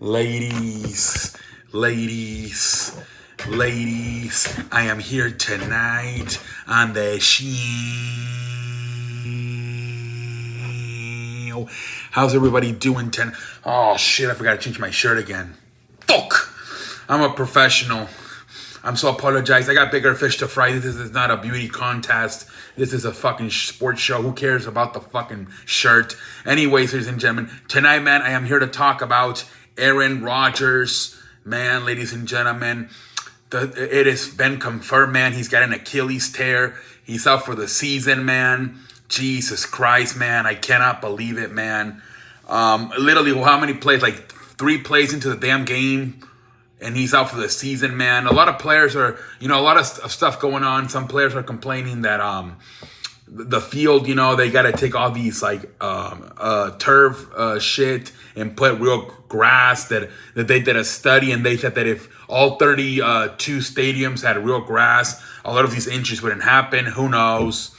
Ladies, ladies, ladies, I am here tonight on the show. How's everybody doing tonight? Oh shit, I forgot to change my shirt again. Fuck! I'm a professional. I'm so apologized. I got bigger fish to fry. This is not a beauty contest. This is a fucking sports show. Who cares about the fucking shirt? Anyways, ladies and gentlemen, tonight, man, I am here to talk about Aaron Rodgers. Man, ladies and gentlemen, it has been confirmed, man. He's got an Achilles tear. He's out for the season, man. Jesus Christ, man. I cannot believe it, man. Literally, how many plays? Like 3 plays into the damn game. And he's out for the season, man. A lot of players are, a lot of stuff going on. Some players are complaining that the field, they got to take all these turf shit and put real grass. That they did a study and they said that if all 32 stadiums had real grass, a lot of these injuries wouldn't happen. Who knows?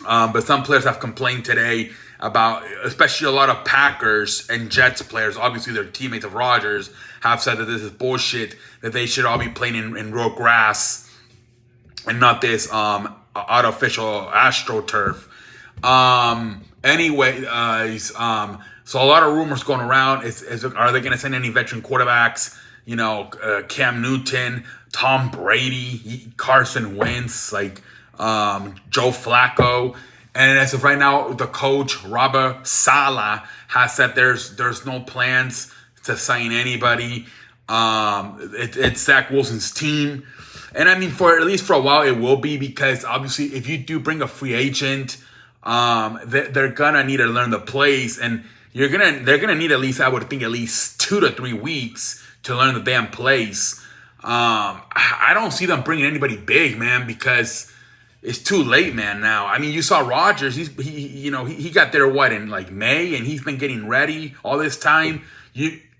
But some players have complained today about, especially a lot of Packers and Jets players, obviously they're teammates of Rodgers, have said that this is bullshit, that they should all be playing in real grass and not this artificial AstroTurf. So a lot of rumors going around. Are they going to send any veteran quarterbacks? Cam Newton, Tom Brady, Carson Wentz, Joe Flacco. And as of right now, the coach, Robert Saleh, has said there's no plans to sign anybody. It's Zach Wilson's team. And I mean, at least for a while, it will be, because obviously if you do bring a free agent, they're going to need to learn the plays. And they're going to need at least 2 to 3 weeks to learn the damn plays. I don't see them bringing anybody big, man, because it's too late, man, now. I mean, you saw Rodgers. He got there, in May, and he's been getting ready all this time.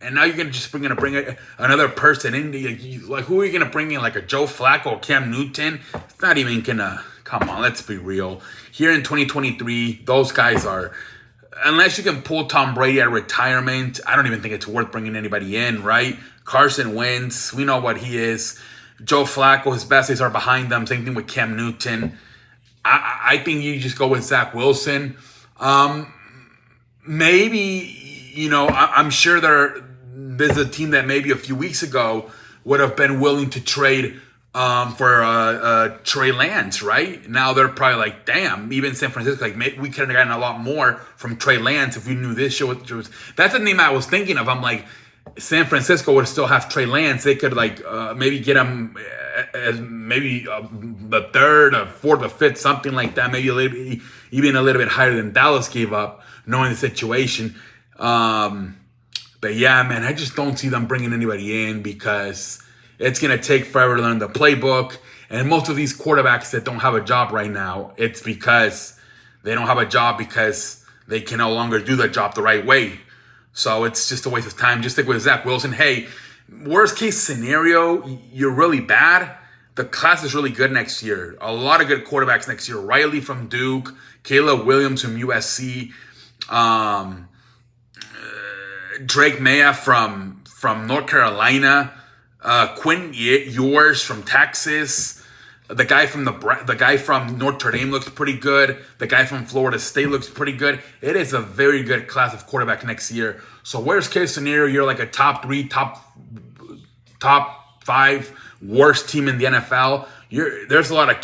And now you're going to bring another person in. Who are you going to bring in, a Joe Flacco or Cam Newton? It's not even going to, come on, let's be real. Here in 2023, those guys are, unless you can pull Tom Brady out of retirement, I don't even think it's worth bringing anybody in, right? Carson Wentz, we know what he is. Joe Flacco, his best days are behind them. Same thing with Cam Newton. I think you just go with Zach Wilson. Maybe, I'm sure there's a team that maybe a few weeks ago would have been willing to trade for Trey Lance, right? Now they're probably like, damn, even San Francisco, we could have gotten a lot more from Trey Lance if we knew this show. That's the name I was thinking of. I'm like, San Francisco would still have Trey Lance. They could maybe get him as maybe the 3rd or 4th or 5th, something like that. Maybe even a little bit higher than Dallas gave up, knowing the situation. But yeah, man, I just don't see them bringing anybody in, because it's going to take forever to learn the playbook. And most of these quarterbacks that don't have a job right now, it's because they don't have a job because they can no longer do the job the right way. So it's just a waste of time. Just like with Zach Wilson. Hey, worst case scenario, you're really bad. The class is really good next year. A lot of good quarterbacks next year. Riley from Duke, Caleb Williams from USC, Drake Maya from North Carolina, Quinn Ewers from Texas. The guy from Notre Dame looks pretty good. The guy from Florida State looks pretty good. It is a very good class of quarterback next year. So worst case scenario, you're like a top 3, top 5 worst team in the NFL. There's a lot of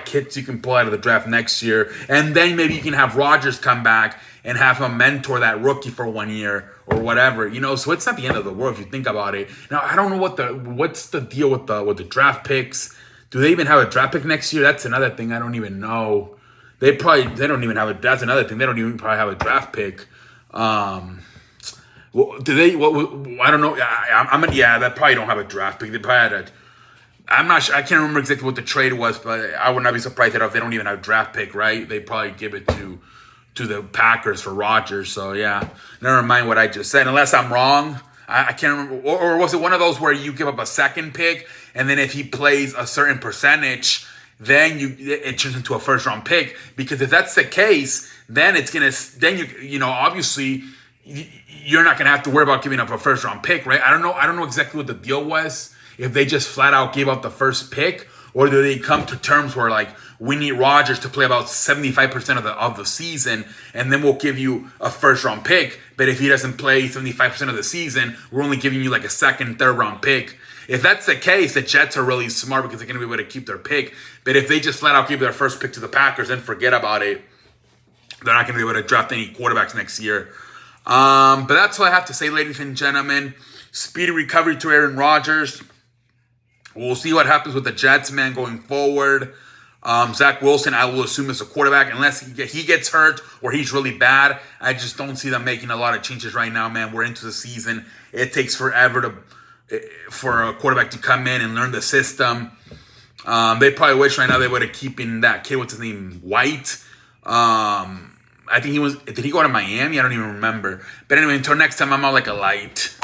kids you can pull out of the draft next year, and then maybe you can have Rodgers come back and have him mentor that rookie for 1 year or whatever. So it's not the end of the world if you think about it. Now I don't know what's the deal with the draft picks. Do they even have a draft pick next year? That's another thing I don't even know. They don't even have that's another thing. They don't even probably have a draft pick. Do they? I don't know. They probably don't have a draft pick. They probably had I'm not sure. I can't remember exactly what the trade was, but I would not be surprised if they don't even have a draft pick, right? They probably give it to the Packers for Rodgers. So yeah, never mind what I just said. Unless I'm wrong. I can't remember. Or was it one of those where you give up a second pick, and then if he plays a certain percentage, then it turns into a first round pick? Because if that's the case, then obviously you're not gonna have to worry about giving up a first round pick, right? I don't know exactly what the deal was. If they just flat out gave up the first pick, or do they come to terms where like we need Rodgers to play about 75% of the season, and then we'll give you a first round pick. But if he doesn't play 75% of the season, we're only giving you like a second, third round pick. If that's the case, the Jets are really smart because they're going to be able to keep their pick. But if they just flat out give their first pick to the Packers and forget about it, they're not going to be able to draft any quarterbacks next year. But that's all I have to say, ladies and gentlemen. Speedy recovery to Aaron Rodgers. We'll see what happens with the Jets, man, going forward. Zach Wilson, I will assume, is a quarterback. Unless he gets hurt or he's really bad, I just don't see them making a lot of changes right now, man. We're into the season. It takes forever for a quarterback to come in and learn the system. They probably wish right now they would have keeping that kid, what's his name, White. I think did he go to Miami? I don't even remember. But anyway, until next time, I'm out like a light.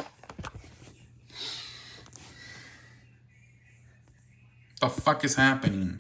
The fuck is happening?